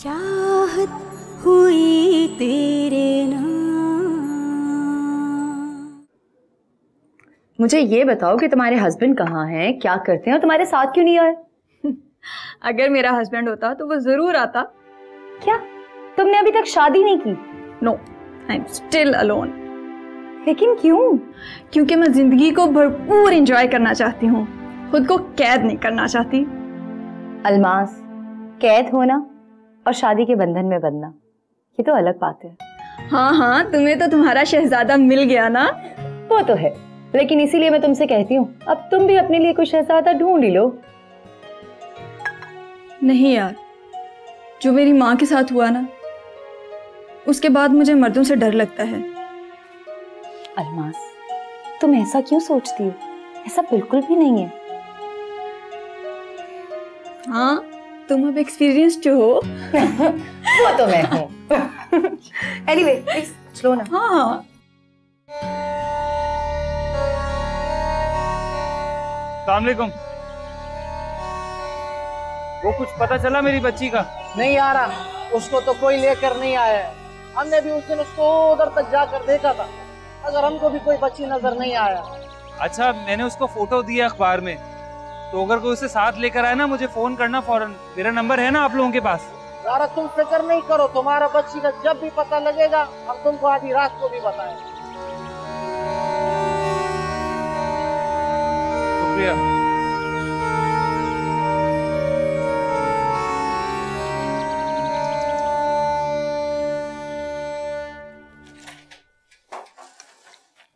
चाहत हुई तेरे नाम। मुझे ये बताओ कि तुम्हारे हस्बैंड कहाँ हैं, क्या करते हैं और तुम्हारे साथ क्यों नहीं आए? अगर मेरा हस्बैंड होता तो वो जरूर आता। क्या तुमने अभी तक शादी नहीं की? No, I am still alone. लेकिन क्यों? क्योंकि मैं जिंदगी को भरपूर एंजॉय करना चाहती हूँ, खुद को कैद नहीं करना चाहती। अलमास, कैद होना और शादी के बंधन में बंधना ये तो अलग बात है। हाँ हाँ, तुम्हें तो तुम्हारा शहजादा मिल गया ना। वो तो है, लेकिन इसीलिए मैं तुमसे कहती हूँ अब तुम भी अपने लिए कोई शहजादा ढूंढ ही लो। नहीं यार, जो मेरी माँ के साथ हुआ ना, उसके बाद मुझे मर्दों से डर लगता है। अलमास, तुम ऐसा क्यों सोचती हो? ऐसा बिल्कुल भी नहीं है। हाँ, तुम अब एक्सपीरियंस्ड हो। वो तो मैं हूँ। एनीवे, प्लीज स्लो ना। हाँ हाँ। अस्सलाम वालेकुम। वो कुछ पता चला मेरी बच्ची का? नहीं आ रहा, उसको तो कोई लेकर नहीं आया है। हमने भी उस दिन उसको उधर तक जाकर देखा था, अगर हमको भी कोई बच्ची नजर नहीं आया। अच्छा, मैंने उसको फोटो दिया अखबार में, तो अगर कोई उसे साथ लेकर आए ना मुझे फोन करना फौरन। मेरा नंबर है ना आप लोगों के पास? यार तुम फिक्र नहीं करो, तुम्हारा बच्ची का जब भी पता लगेगा हम तुमको आधी रात को भी बताएंगे। शुक्रिया।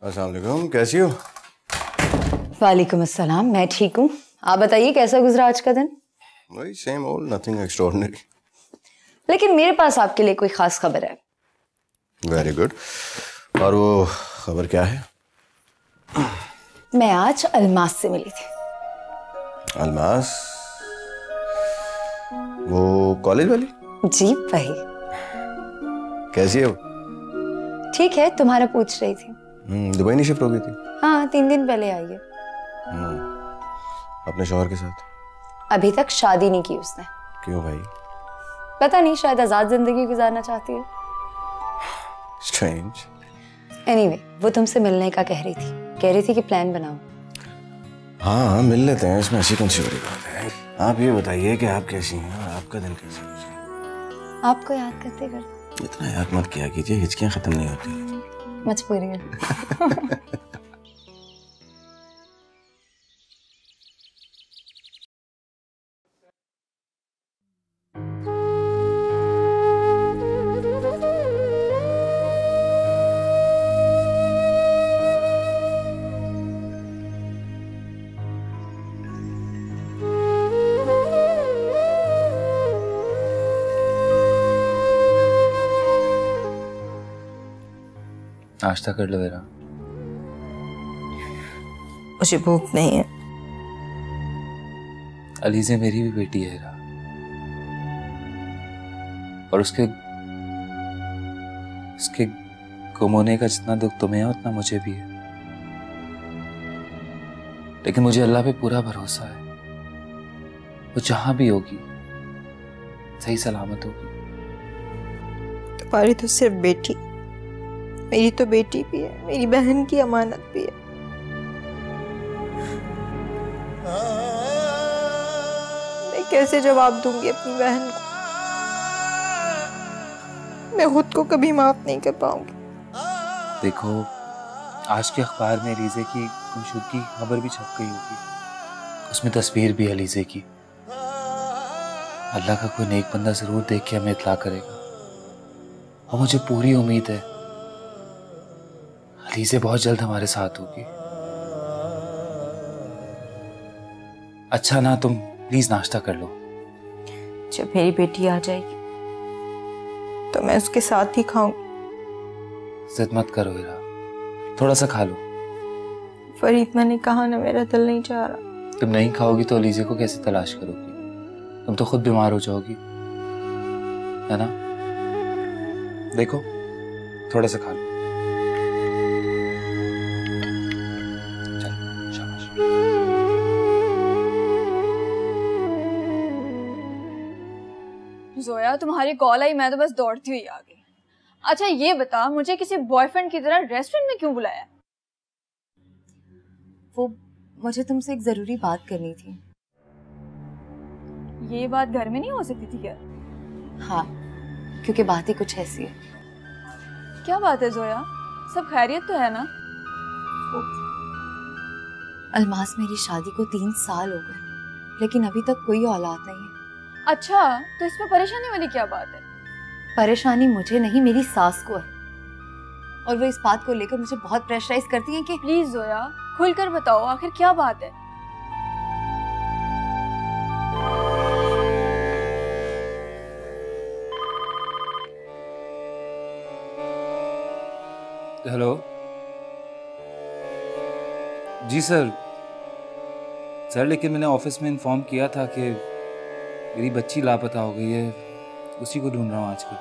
अस्सलाम वालेकुम, कैसी हो? वालेकुम अस्सलाम, मैं ठीक हूँ। आप बताइए कैसा गुजरा आज का दिन? वही सेम ओल्ड, नथिंग एक्स्ट्राऑर्डिनरी। लेकिन मेरे पास आपके लिए कोई खास खबर है। Very good. और वो खबर क्या है? मैं आज अलमास से मिली थी। अलमास? वो कॉलेज वाली? जी वही। कैसी है वो? ठीक है, तुम्हारा पूछ रही थी। दुबई नहीं शिफ्ट हो गई थी? हाँ, 3 दिन पहले आई है। अपने शौहर के साथ? अभी तक शादी नहीं की उसने। क्यों भाई? पता नहीं, शायद आजाद जिंदगी गुजारना चाहती है। स्ट्रेंज। एनीवे, वो तुमसे मिलने का कह रही थी कि प्लान बनाओ। हाँ मिल लेते हैं, इसमें ऐसी कौन सी बड़ी बात है। आप ये बताइए कि आप कैसी हैं और आपका दिन कैसा है? आपको याद करते करते। इतना याद मत किया कीजिए, हिचकियां खत्म नहीं होती। मजबूरी है। नाश्ता कर लो मेरा। मुझे भूख नहीं है। अलीज़े मेरी भी बेटी है हेरा, और उसके गुम होने का जितना दुख तुम्हें है उतना मुझे भी है। लेकिन मुझे अल्लाह पे पूरा भरोसा है, वो जहां भी होगी सही सलामत होगी। तुम्हारी तो सिर्फ बेटी, मेरी तो बेटी भी है, मेरी बहन की अमानत भी है। मैं कैसे जवाब दूंगी अपनी बहन को? मैं खुद को कभी माफ नहीं कर पाऊंगी। देखो, आज के अखबार में अलीज़े की गुमशुदगी की खबर भी छप गई होगी, उसमें तस्वीर भी अलीज़े की। अल्लाह का कोई नेक बंदा जरूर देख के हमें इत्ला करेगा, और मुझे पूरी उम्मीद है अलीज़े बहुत जल्द हमारे साथ होगी। अच्छा ना, तुम प्लीज नाश्ता कर लो। जब मेरी बेटी आ जाएगी तो मैं उसके साथ ही खाऊंगी। जिद मत करो हीरा, थोड़ा सा खा लो। फरीद, मैंने कहा ना मेरा दिल नहीं चाह रहा। तुम नहीं खाओगी तो अलीज़े को कैसे तलाश करोगी? तुम तो खुद बीमार हो जाओगी, है ना? देखो, थोड़ा सा खा लो। चलो, शाबाश। जोया, जोया, तुम्हारी कॉल आई, मैं तो बस दौड़ती हुई आ गई। अच्छा ये बता, मुझे किसी बॉयफ्रेंड की तरह रेस्टोरेंट में क्यों बुलाया? वो मुझे तुमसे एक जरूरी बात करनी थी। ये बात घर में नहीं हो सकती थी क्या? हाँ, क्योंकि बात ही कुछ ऐसी है। क्या बात है जोया, सब खैरियत तो है ना? अलमास, मेरी शादी को 3 साल हो गए, लेकिन अभी तक कोई औलाद नहीं है। अच्छा, तो इसमें परेशानी वाली क्या बात है? परेशानी मुझे नहीं, मेरी सास को है, और वो इस बात को लेकर मुझे बहुत प्रेशराइज करती हैं कि प्लीज जोया, खुलकर बताओ आखिर क्या बात है। हेलो जी सर। सर लेकिन मैंने ऑफिस में इन्फॉर्म किया था कि मेरी बच्ची लापता हो गई है, उसी को ढूंढ रहा हूँ आजकल।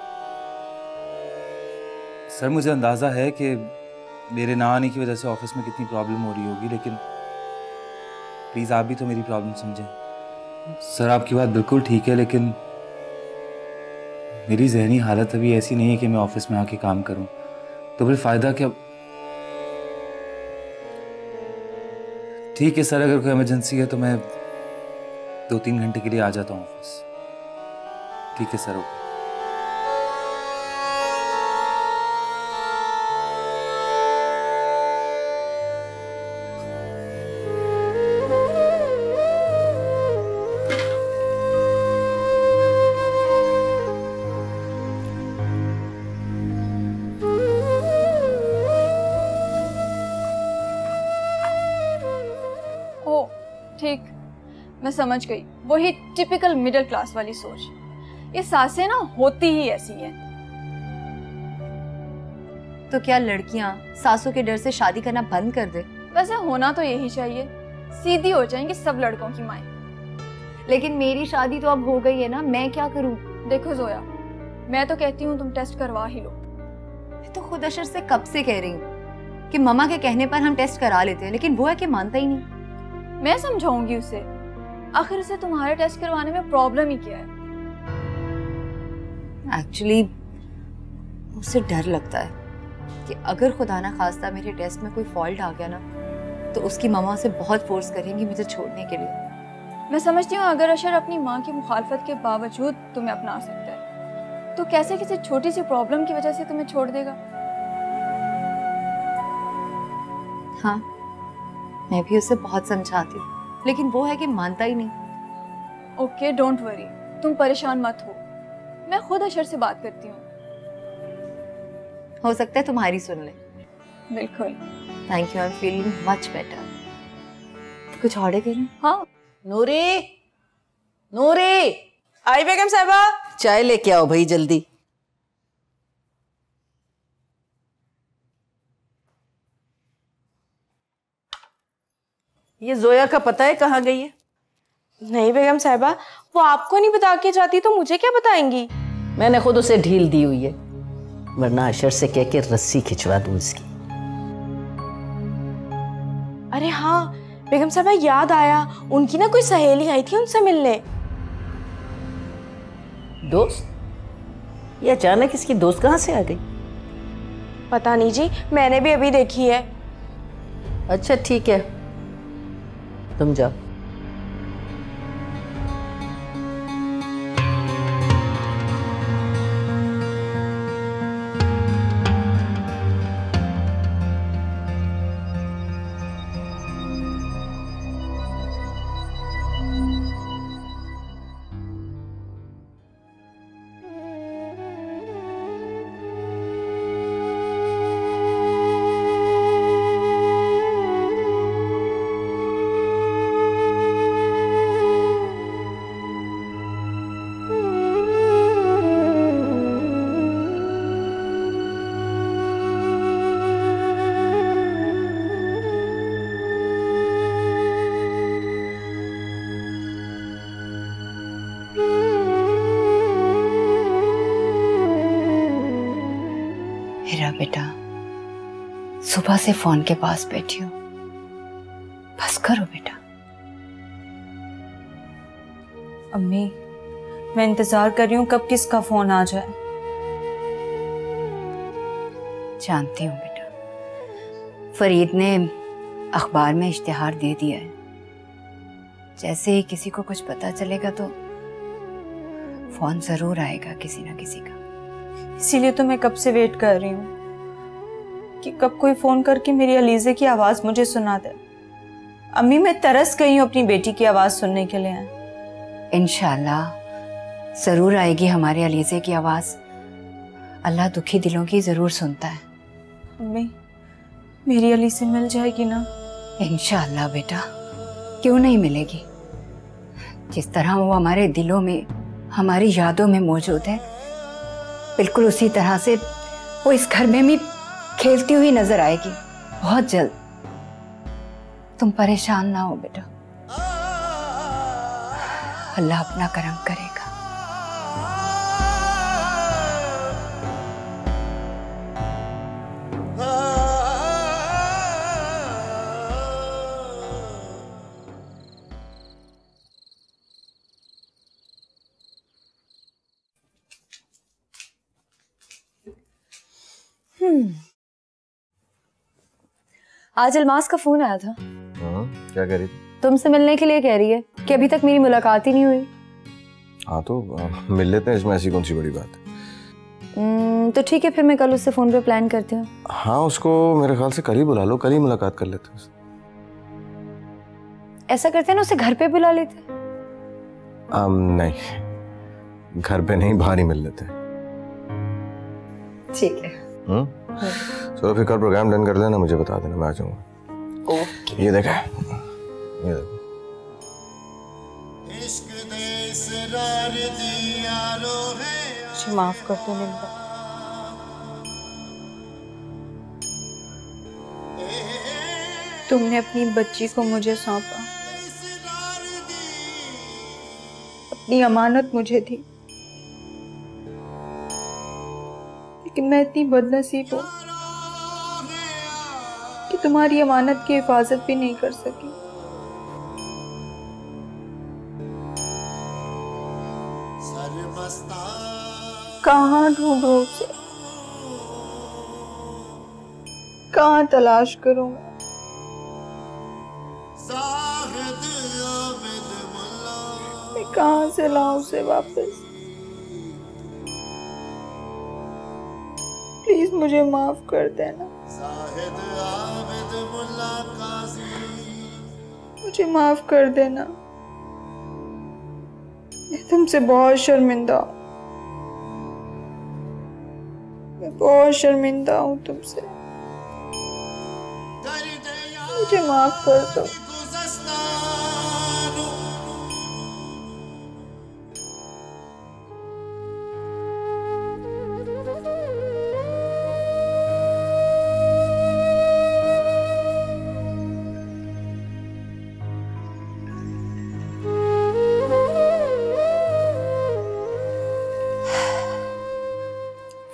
सर मुझे अंदाज़ा है कि मेरे ना आने की वजह से ऑफिस में कितनी प्रॉब्लम हो रही होगी, लेकिन प्लीज़ आप भी तो मेरी प्रॉब्लम समझें। सर आपकी बात बिल्कुल ठीक है, लेकिन मेरी जहनी हालत अभी ऐसी नहीं है कि मैं ऑफिस में आके काम करूँ, तो फिर फ़ायदा क्या? ठीक है सर, अगर कोई इमरजेंसी है तो मैं 2-3 घंटे के लिए आ जाता हूँ ऑफिस। ठीक है सर, ओके। ठीक, मैं समझ गई। वही टिपिकल मिडिल क्लास वाली सोच। ये सासें ना होती ही ऐसी हैं। तो क्या लड़कियां सासों के डर से शादी करना बंद कर दे? वैसे होना तो यही चाहिए, सीधी हो जाएंगी सब लड़कों की माएं। लेकिन मेरी शादी तो अब हो गई है ना, मैं क्या करूं? देखो जोया, मैं तो कहती हूँ तुम टेस्ट करवा ही लो। मैं तो खुद अशर से कब से कह रही हूँ कि मम्मा के कहने पर हम टेस्ट करा लेते हैं, लेकिन वो है कि मानता ही नहीं। मैं समझाऊंगी उसे, आखिर उसे तुम्हारे टेस्ट करवाने में प्रॉब्लम ही क्या है? एक्चुअली मुझसे डर लगता है कि अगर खुदा ना खास्ता मेरे टेस्ट में कोई फॉल्ट आ गया ना, तो उसकी मम्मा से बहुत फोर्स करेंगी मुझे छोड़ने के लिए। मैं समझती हूँ अगर अशर अपनी माँ की मुखालफत के बावजूद तुम्हें अपना सकता है, तो कैसे किसी छोटी सी प्रॉब्लम की वजह से तुम्हें छोड़ देगा? हाँ, मैं भी उसे बहुत समझाती हूँ, लेकिन वो है कि मानता ही नहीं। ओके, डोंट वरी, तुम परेशान मत हो, मैं खुद अशर से बात करती हूँ। हो सकता है तुम्हारी सुन ले। बिल्कुल। Thank you, I am feeling much better. कुछ ऑर्डर करें? हाँ। नूरी, नूरी। आई बेगम साहबा। चाय लेके आओ भाई जल्दी। ये जोया का पता है कहाँ गई है? नहीं बेगम साहबा, वो आपको नहीं बता के जाती तो मुझे क्या बताएंगी? मैंने खुद उसे ढील दी हुई है, वरना अशर से कह के रस्सी खिंचवा दूं इसकी। अरे हाँ बेगम साहबा, याद आया, उनकी ना कोई सहेली आई थी उनसे मिलने। दोस्त? ये अचानक इसकी दोस्त कहाँ से आ गई? पता नहीं जी, मैंने भी अभी देखी है। अच्छा ठीक है, तुम जाओ। हीरा बेटा, सुबह से फोन के पास बैठी हो, बस करो बेटा। अम्मी, मैं इंतजार कर रही हूँ कब किसका फोन आ जाए। जानती हूँ बेटा, फरीद ने अखबार में इश्तिहार दे दिया है। जैसे ही किसी को कुछ पता चलेगा तो फोन जरूर आएगा किसी ना किसी का। इसीलिए तो मैं कब से वेट कर रही हूँ कि कब कोई फोन करके मेरी अलीज़े की आवाज मुझे सुना दे। अम्मी, मैं तरस गई हूँ अपनी बेटी की आवाज सुनने के लिए। इंशाल्लाह जरूर आएगी हमारे अलीज़े की आवाज। अल्लाह दुखी दिलों की जरूर सुनता है। अम्मी, मेरी अलीज़े मिल जाएगी ना? इंशाल्लाह बेटा, क्यों नहीं मिलेगी। जिस तरह वो हमारे दिलों में, हमारी यादों में मौजूद है, बिल्कुल उसी तरह से वो इस घर में भी खेलती हुई नजर आएगी बहुत जल्द। तुम परेशान ना हो बेटा, अल्लाह अपना करम करेगा। आज अलमास का फोन आया था। क्या कह रही थी? तुमसे मिलने के लिए कह रही है कि अभी तक मेरी मुलाकात ही नहीं हुई। हाँ तो मिल लेते हैं, इसमें ऐसी कौन सी बड़ी बात है। तो ठीक है, फिर मैं कल उससे फोन पे प्लान करती हूँ। हाँ, उसको मेरे ख्याल से कल ही बुला लो, कल ही मुलाकात कर लेते हैं। ऐसा करते हैं ना, उसे घर पे बुला लेते हैं। नहीं, घर पे नहीं, बाहर ही मिल लेते हैं। ठीक है। चलो फिर कल प्रोग्राम डन कर लेना, मुझे बता देना, मैं आ जाऊंगा। ओके। ये देखा, ये देखो। मुझे माफ कर दो निंदा। तुमने अपनी बच्ची को मुझे सौंपा, अपनी अमानत मुझे दी, लेकिन मैं इतनी बदनसीब हूँ कि तुम्हारी अमानत की हिफाजत भी नहीं कर सकी। कहाँ ढूंढूं उसे, कहाँ तलाश करूं मैं कहाँ से लाऊं उसे वापस। प्लीज मुझे माफ कर देना, मुझे माफ कर देना। मैं तुमसे बहुत शर्मिंदा हूँ, मैं बहुत शर्मिंदा हूँ तुमसे। मुझे माफ कर दो।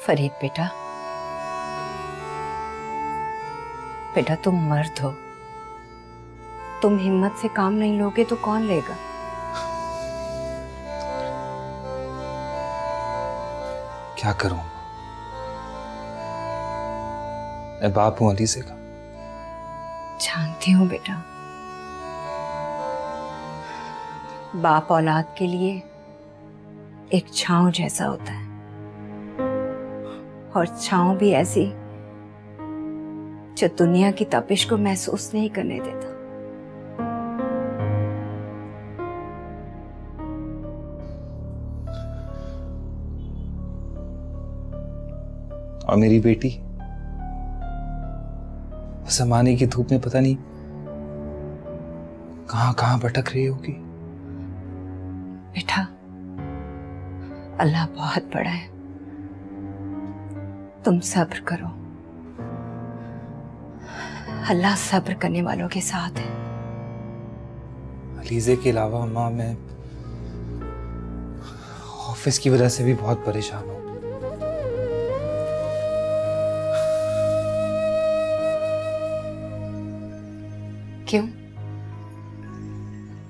फरीद बेटा, बेटा तुम मर्द हो, तुम हिम्मत से काम नहीं लोगे तो कौन लेगा। क्या करूं, मैं बाप हूं अलीज़े का। जानती हूँ बेटा, बाप औलाद के लिए एक छांव जैसा होता है, और छांव भी ऐसी जो दुनिया की तपिश को महसूस नहीं करने देता। और मेरी बेटी जमाने की धूप में पता नहीं कहां कहां भटक रही होगी। बेटा, अल्लाह बहुत बड़ा है, तुम सब्र करो, अल्लाह सब्र करने वालों के साथ है। अलीज़े के अलावा माँ, मैं ऑफिस की वजह से भी बहुत परेशान हूँ। क्यों?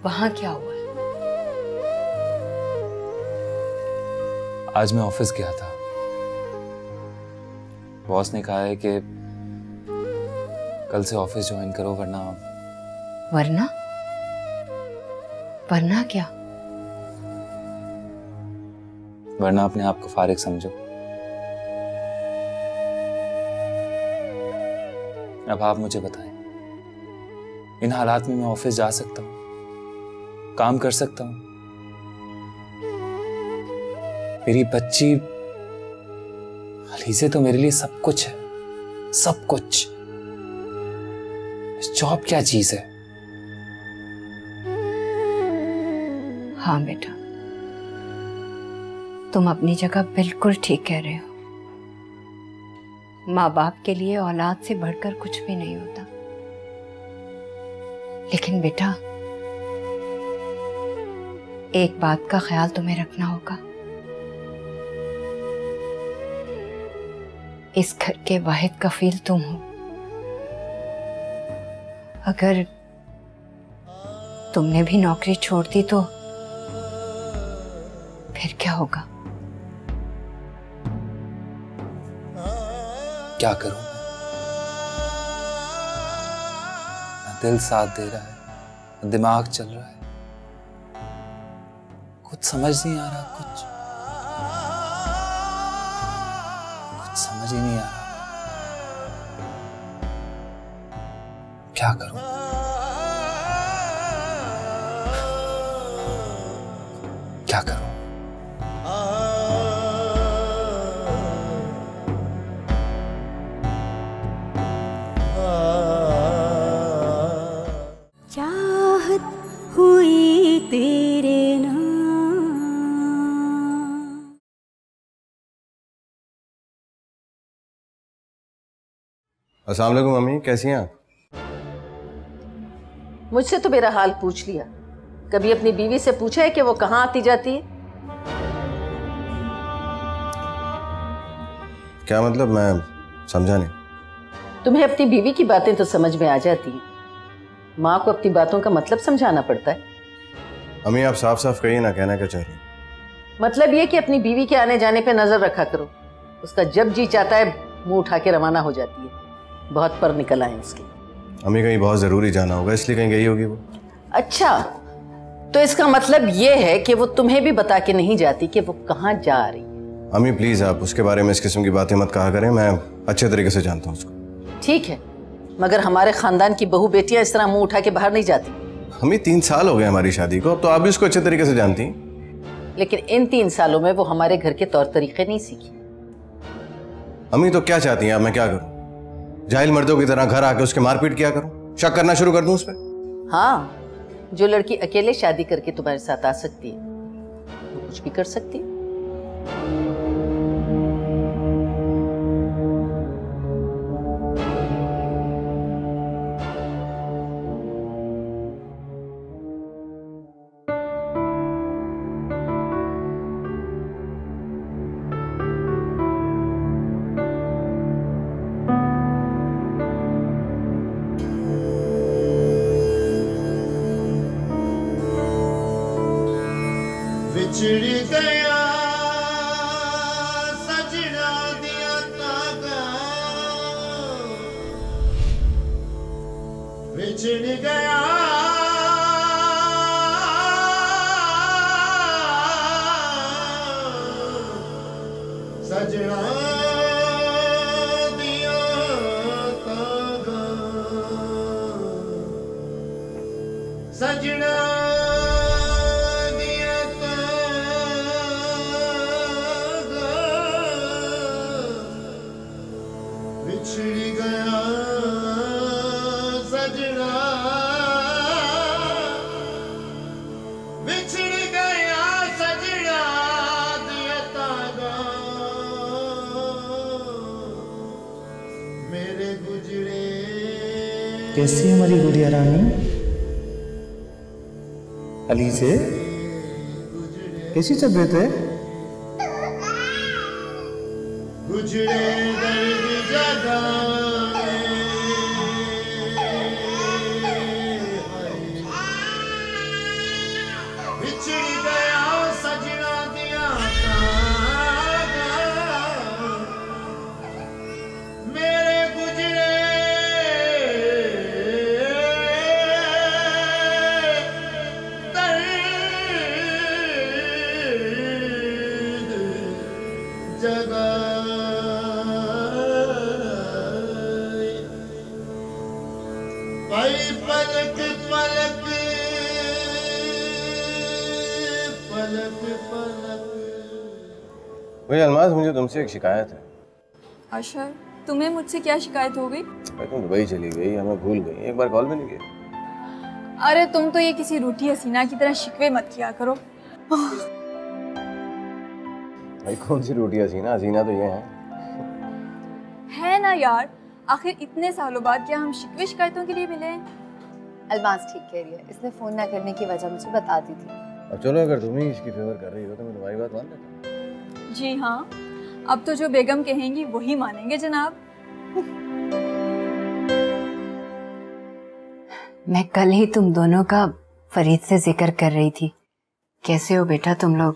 वहां क्या हुआ है? आज मैं ऑफिस गया था। बॉस ने कहा है कि कल से ऑफिस ज्वाइन करो, वरना वरना वरना क्या? वरना अपने आप को फारिग समझो। अब आप मुझे बताएं, इन हालात में मैं ऑफिस जा सकता हूं, काम कर सकता हूं? मेरी बच्ची अलीज़े तो मेरे लिए सब कुछ है, सब कुछ। जॉब क्या चीज है? हाँ बेटा, तुम अपनी जगह बिल्कुल ठीक कह रहे हो। माँ बाप के लिए औलाद से बढ़कर कुछ भी नहीं होता। लेकिन बेटा, एक बात का ख्याल तुम्हें रखना होगा। इस घर के वाहिद कफील तुम हो। अगर तुमने भी नौकरी छोड़ दी तो फिर क्या होगा? क्या करूं? ना दिल साथ दे रहा है, ना दिमाग चल रहा है, कुछ समझ नहीं आ रहा, कुछ समझ ही नहीं आ रहा। क्या करूं? क्या करूं? चाहत हुई तेरे नाम। अस्सलाम वालेकुम मम्मी, कैसी हैं आप? मुझसे तो मेरा हाल पूछ लिया, कभी अपनी बीवी से पूछा है कि वो कहाँ आती जाती है? क्या मतलब? मैं समझा नहीं। तुम्हें अपनी बीवी की बातें तो समझ में आ जाती हैं, माँ को अपनी बातों का मतलब समझाना पड़ता है। अम्मी आप साफ साफ कहिए ना, कहना क्या चाह रही हैं? मतलब ये कि अपनी बीवी के आने जाने पे नजर रखा करो। उसका जब जी चाहता है मुंह उठा के रवाना हो जाती है। बहुत पर निकल आए उसके। अम्मी कहीं बहुत जरूरी जाना होगा इसलिए कहीं गई होगी वो। अच्छा, तो इसका मतलब ये है कि वो तुम्हें भी बता के नहीं जाती कि वो कहाँ जा रही है? अम्मी प्लीज आप उसके बारे में इस किस्म की बातें मत कहा करें, मैं अच्छे तरीके से जानता हूँ उसको। ठीक है, मगर हमारे खानदान की बहू बेटियां इस तरह मुंह उठा के बाहर नहीं जाती। हमें 3 साल हो गए हमारी शादी को, अब तो आप भी उसको अच्छे तरीके से जानती हैं। लेकिन इन 3 सालों में वो हमारे घर के तौर तरीके नहीं सीखी। अम्मी तो क्या चाहती हैं आप मैं क्या करूं? जाहिल मर्दों की तरह घर आके उसके मारपीट किया करूं? शक करना शुरू कर दूं उस पर? हाँ, जो लड़की अकेले शादी करके तुम्हारे साथ आ सकती है वो कुछ भी कर सकती है। बिछड़ गया सजना दिया तागा, बिछड़ गया सजना दिया तागा, सजना कैसी है हमारी गुड़िया रानी? अलीज़े कैसी तबीयत है? गुजरे दर्द जगाए, बिछड़ गया सजना दिया तागा, जगाए, भाई पलक पलक पलक पलक। भाई अलमाज, मुझे तुमसे एक शिकायत है। अशर, तुम्हें मुझसे क्या शिकायत हो गई? भाई तुम दुबई चली गई, हमें भूल गई, एक बार कॉल भी नहीं किया। अरे तुम तो ये किसी रूठी हसीना की तरह शिकवे मत किया करो। भाई कौन सी रोटी हसीना, हसीना तो ये है ना यार, आखिर इतने सालों बाद क्या हम शिकवे शिकायतों के लिए मिले हैं? अलमाज ठीक कह रही है, इसने फोन ना करने की वजह मुझे बता दी थी। अब चलो, अगर तुम ही इसकी फेवर कर रही हो तो मैं तुम्हारी बात मान लेता हूँ। जी हाँ, अब तो जो बेगम कहेंगी वही मानेंगे जनाब। मैं कल ही तुम दोनों का फरीद से जिक्र कर रही थी। कैसे हो बेटा तुम लोग?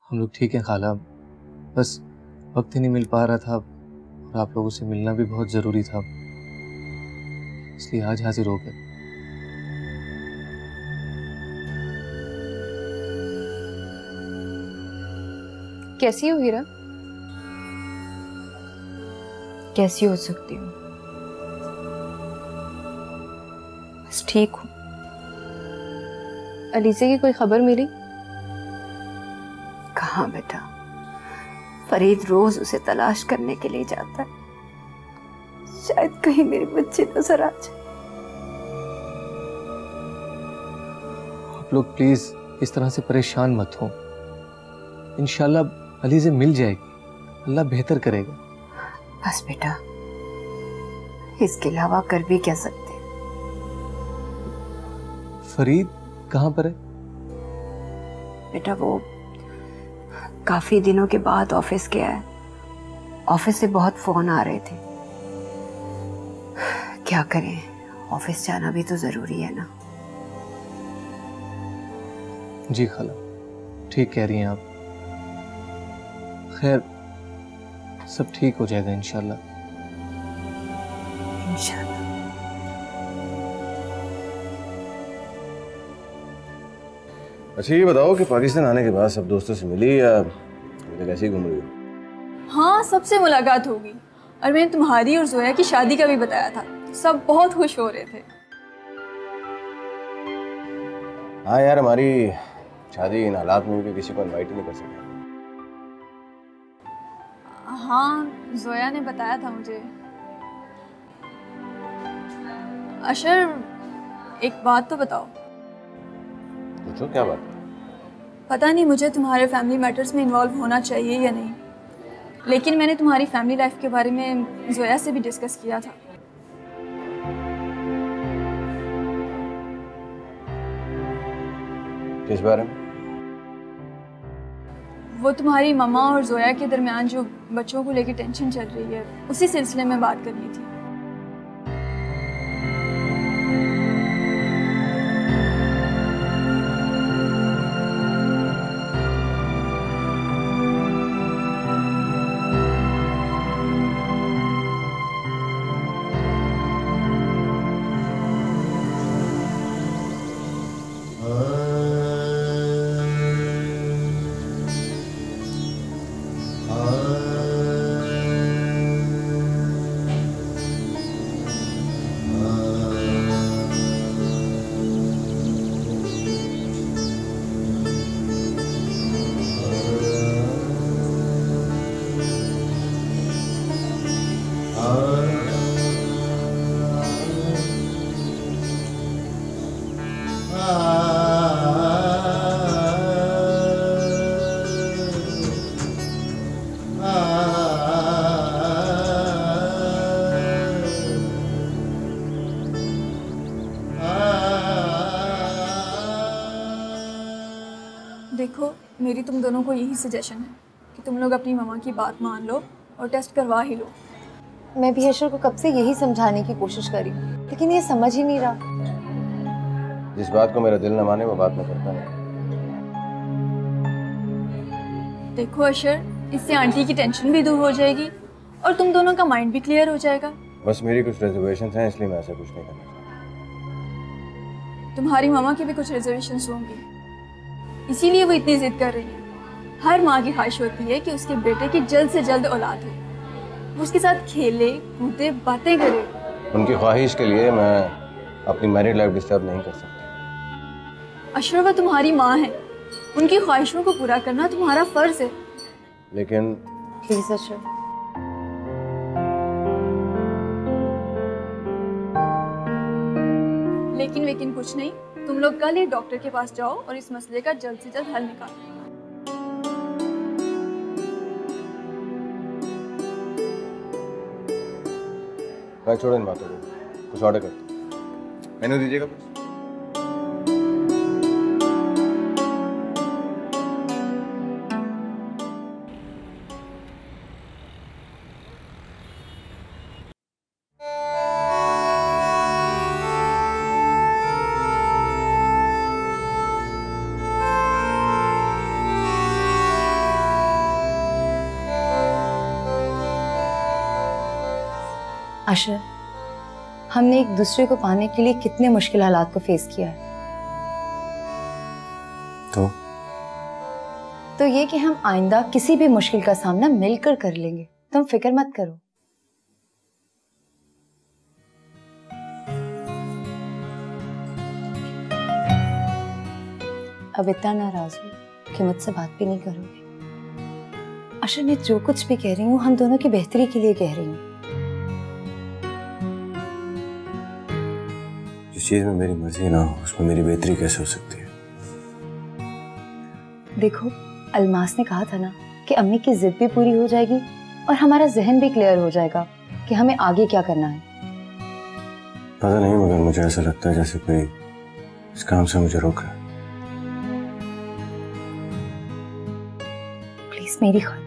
हम लोग ठीक हैं खाला, बस वक्त ही नहीं मिल पा रहा था और आप लोगों से मिलना भी बहुत ज़रूरी था, इसलिए आज हाजिर हो गए। कैसी हो हीरा? कैसी हो सकती हूँ? बस ठीक हूँ। अलीज़े की कोई खबर मिली? कहाँ बेटा, फरीद रोज उसे तलाश करने के लिए जाता है, शायद कहीं मेरे बच्चे नजर आ जाए। आप लोग प्लीज इस तरह से परेशान मत हो, इंशाल्लाह अलीज़े मिल जाएगी, अल्लाह बेहतर करेगा। बस बेटा, इसके अलावा कर भी क्या सकते? फरीद कहाँ पर है? बेटा वो काफी दिनों के बाद ऑफिस गया है। ऑफिस से बहुत फोन आ रहे थे। क्या करें, ऑफिस जाना भी तो जरूरी है ना। जी खाला, ठीक कह रही हैं आप। खैर, सब ठीक हो जाएगा इंशाल्लाह। इंशाल्लाह। अच्छा ये बताओ कि पाकिस्तान आने के बाद सब दोस्तों से मिली या अभी तक ऐसे ही घूम रही हो? हाँ, सबसे मुलाकात होगी और मैंने तुम्हारी और जोया की शादी का भी बताया था। सब बहुत खुश हो रहे थे। हाँ यार, हमारी शादी इन हालात में भी किसी को इनवाइट ही नहीं कर सकते। हाँ, जोया ने बताया था मुझे। अशर, एक बात तो बताओ। पूछो, क्या बात? पता नहीं मुझे तुम्हारे फैमिली मैटर्स में इन्वॉल्व होना चाहिए या नहीं, लेकिन मैंने तुम्हारी फैमिली लाइफ के बारे में जोया से भी डिस्कस किया था। किस बारे में? वो तुम्हारी मम्मा और जोया के दरमियान जो बच्चों को लेकर टेंशन चल रही है, उसी सिलसिले में बात करनी थी। देखो, मेरी तुम दोनों को यही सजेशन है कि तुम लोग अपनी मम्मा की बात मान लो और टेस्ट करवा ही लो। मैं भी अशर को कब से यही समझाने की कोशिश करी, लेकिन ये समझ ही नहीं रहा। जिस बात को मेरा दिल न माने वो बात मैं करता नहीं। देखो अशर, इससे आंटी की टेंशन भी दूर हो जाएगी और तुम दोनों का माइंड भी क्लियर हो जाएगा। बस मेरी कुछ रिजर्वेशंस हैं, इसलिए मैं ऐसा कुछ नहीं करना चाहता। तुम्हारी मामा की भी कुछ रिजर्वेशंस होंगी, इसीलिए वो इतनी जिद कर रही है। हर माँ की ख्वाहिश होती है कि उसके बेटे की जल्द से जल्द औलाद हो, वो उसके साथ खेले कूदे बातें करे। उनकी ख्वाहिश के लिए मैं अपनी मैरिड लाइफ डिस्टर्ब नहीं कर सकता। अशरफ तुम्हारी माँ है, उनकी ख्वाहिशों को पूरा करना तुम्हारा फर्ज है। लेकिन प्लीज अशरफ, लेकिन कुछ नहीं, तुम लोग कल ही डॉक्टर के पास जाओ और इस मसले का जल्द से जल्द हल निकालो। भाई छोड़ो इन बातों को, कुछ ऑर्डर करते हैं। मेनू दीजिएगा कुछ। अशर, हमने एक दूसरे को पाने के लिए कितने मुश्किल हालात को फेस किया है। तो ये कि हम आइंदा किसी भी मुश्किल का सामना मिलकर कर लेंगे, तुम फिक्र मत करो। अब इतना नाराज हो कि मुझसे बात भी नहीं करोगे। अशर, मैं जो कुछ भी कह रही हूँ हम दोनों की बेहतरी के लिए कह रही हूँ। जिस चीज में मेरी मर्जी ना हो उसमें मेरी बेहतरी कैसे हो सकती है? देखो, अलमास ने कहा था ना कि अम्मी की जिद भी पूरी हो जाएगी और हमारा जहन भी क्लियर हो जाएगा कि हमें आगे क्या करना है। पता नहीं, मगर मुझे ऐसा लगता है जैसे कोई इस काम से मुझे रोक रहा है। प्लीज मेरी खातिर।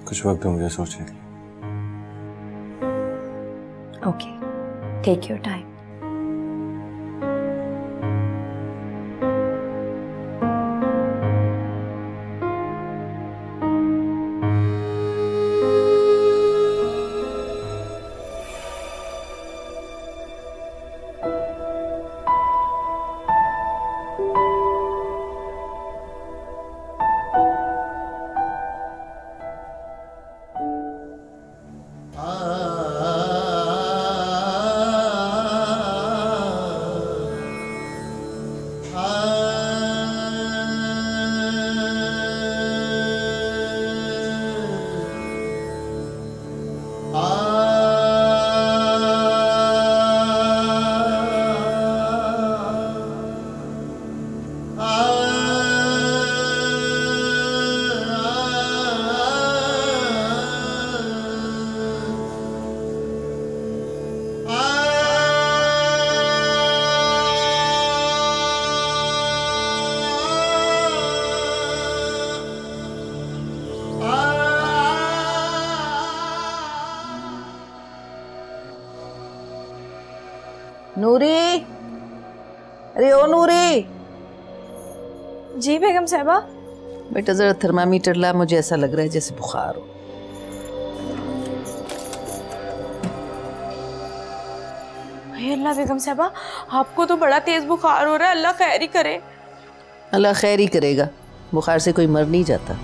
कुछ वक्त दो मुझे सोचने के लिए। Okay, take your time. Noori, अरे ओ नूरी। जी बेगम साहिबा। बेटा जरा थर्मामीटर ला, मुझे ऐसा लग रहा है जैसे बुखार हो। अल्लाह बेगम साहिबा, आपको तो बड़ा तेज बुखार हो रहा है, अल्लाह खैर ही करे। अल्लाह खैर ही करेगा, बुखार से कोई मर नहीं जाता।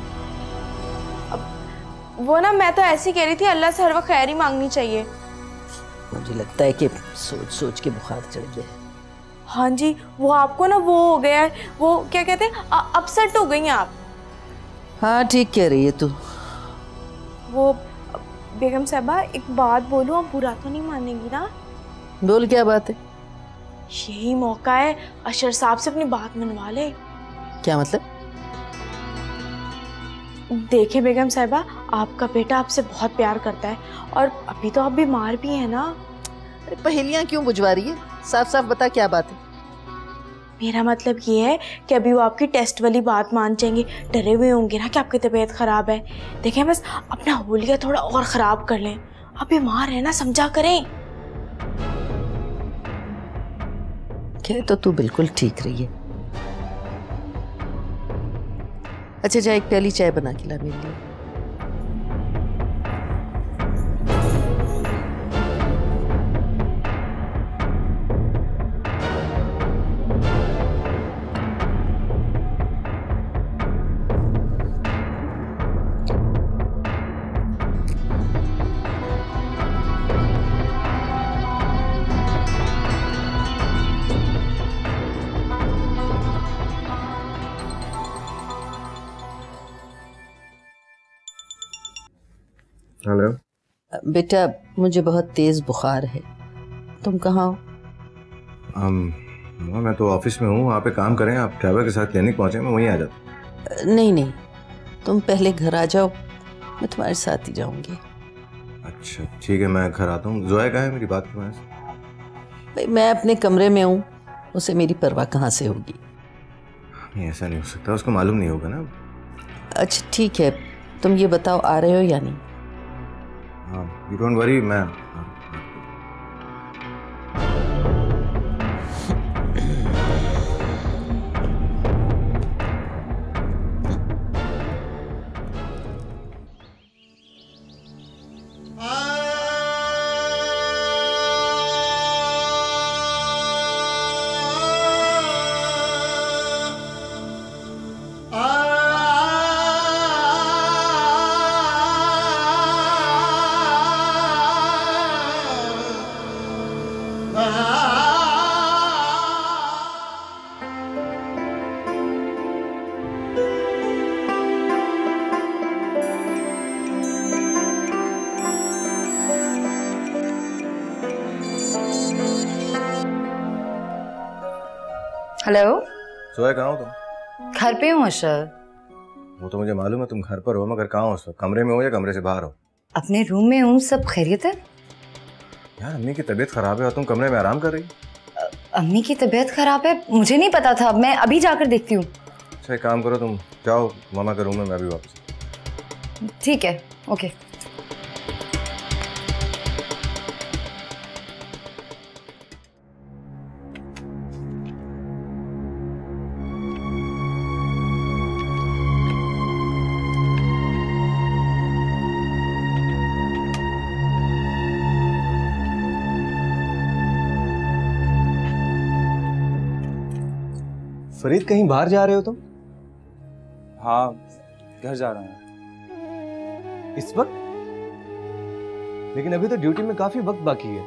वो ना, मैं तो ऐसी कह रही थी अल्लाह से हर वक्त खैर ही मांगनी चाहिए। मुझे लगता है कि सोच सोच के बुखार चढ़ गया। हाँ जी, वो आपको ना वो हो गया है, वो क्या कहते हैं, अपसेट हो गई हैं आप। हाँ ठीक कह रही है तू। वो बेगम साहबा, एक बात बोलूं, आप बुरा तो नहीं मानेंगी ना? बोल, क्या बात है? यही मौका है, अशर साहब से अपनी बात मनवा ले। क्या मतलब? देखे बेगम साहिबा, आपका बेटा आपसे बहुत प्यार करता है और अभी तो आप बीमार भी हैं ना। अरे पहेलियां क्यों बुझवा रही है? साफ साफ बता क्या बात है। मेरा मतलब ये है कि अभी वो आपकी टेस्ट वाली बात मान जाएंगे, डरे हुए होंगे ना कि आपकी तबीयत खराब है। देखें, बस अपना होलिया थोड़ा और ख़राब कर लें, आप बीमार है ना, समझा करें। कह तो तू बिल्कुल ठीक रही है। अच्छा जा, एक प्याली चाय बना के ला मेरे लिए। बेटा मुझे बहुत तेज बुखार है। तुम कहाँ हो? मैं तो ऑफिस में हूँ, वहाँ पे काम करें। आप ड्राइवर के साथ क्लिनिक पहुँचे, मैं वहीं आ जाता। नहीं नहीं, तुम पहले घर आ जाओ, मैं तुम्हारे साथ ही जाऊंगी। अच्छा ठीक है, मैं घर आता हूँ। जोया कहाँ है? मेरी बात क्यों है? भाई मैं अपने कमरे में हूँ, उसे मेरी परवाह कहाँ से होगी? नहीं ऐसा नहीं हो सकता, उसको मालूम नहीं होगा ना। अच्छा ठीक है, तुम ये बताओ आ रहे हो या नहीं? हाँ, यू डोंट वरी, मैं हेलो। जोया कहाँ हो तुम? घर पे हूँ अशर। वो तो मुझे मालूम है तुम घर पर हो, मगर कहाँ हो उस वक्त? कमरे में हो या कमरे से बाहर हो? अपने रूम में हूँ। सब खैरियत है? यार अम्मी की तबीयत खराब है और तुम कमरे में आराम कर रही? अम्मी की तबीयत खराब है? मुझे नहीं पता था, मैं अभी जाकर देखती हूँ। अच्छा एक काम करो, तुम जाओ मामा के रूम में, मैं अभी वापस। ठीक है, ओके। फरीद कहीं बाहर जा रहे हो तुम? हाँ, घर जा रहा हूँ। इस वक्त? लेकिन अभी तो ड्यूटी में काफी वक्त बाकी है।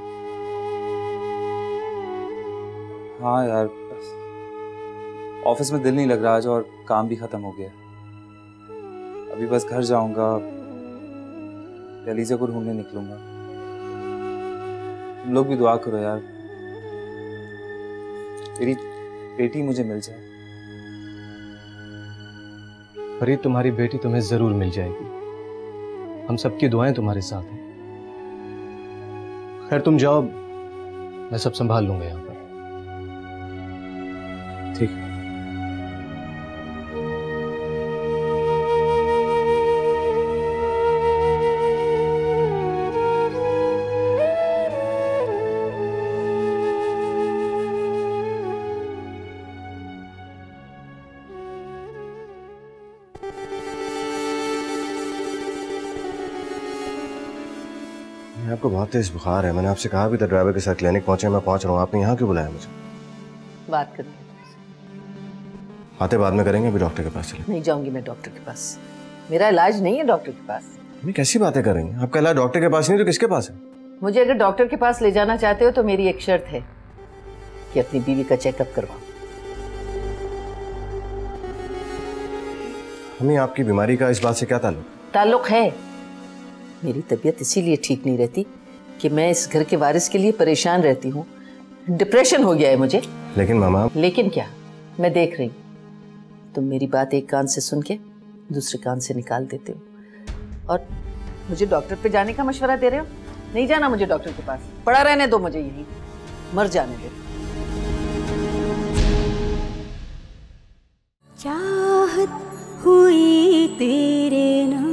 हाँ यार, ऑफिस में दिल नहीं लग रहा आज और काम भी खत्म हो गया। अभी बस घर जाऊंगा, एलिज़ा को ढूंढने निकलूंगा। तुम लोग भी दुआ करो यार, मेरी बेटी मुझे मिल जाए। फरीद तुम्हारी बेटी तुम्हें जरूर मिल जाएगी, हम सबकी दुआएं तुम्हारे साथ हैं। खैर तुम जाओ, मैं सब संभाल लूंगा यहाँ पर। ठीक है। आपको बहुत तेज बुखार है, मैंने आपसे कहा भी था ड्राइवर के साथ क्लिनिक पहुंचे, मैं पहुंच रहा हूँ। आपने यहाँ क्यों बुलाया मुझे? बात करनी है। बातें बाद में करेंगे, अभी डॉक्टर के पास चले। नहीं जाऊंगी मैं डॉक्टर के पास, मेरा इलाज नहीं है डॉक्टर के पास। मैं कैसी बातें कर रही हैं? आपका इलाज डॉक्टर के पास नहीं तो किसके पास है? मुझे अगर डॉक्टर के पास ले जाना चाहते हो तो मेरी एक शर्त है कि अपनी बीवी का चेकअप करवाओ। हमें आपकी बीमारी का इस बात से क्या ताल्लुक? ताल्लुक है, मेरी तबीयत इसीलिए ठीक नहीं रहती कि मैं इस घर के वारिस के लिए परेशान रहती हूँ। डिप्रेशन हो गया है मुझे। लेकिन मामा। लेकिन क्या? मैं देख रही हूँ तुम मेरी बात एक कान से सुन के दूसरे कान से निकाल देते हो और मुझे डॉक्टर पे जाने का मशवरा दे रहे हो। नहीं जाना मुझे डॉक्टर के पास, पड़ा रहने दो मुझे, यहीं मर जाने दो। चाहत हुई तेरे नाम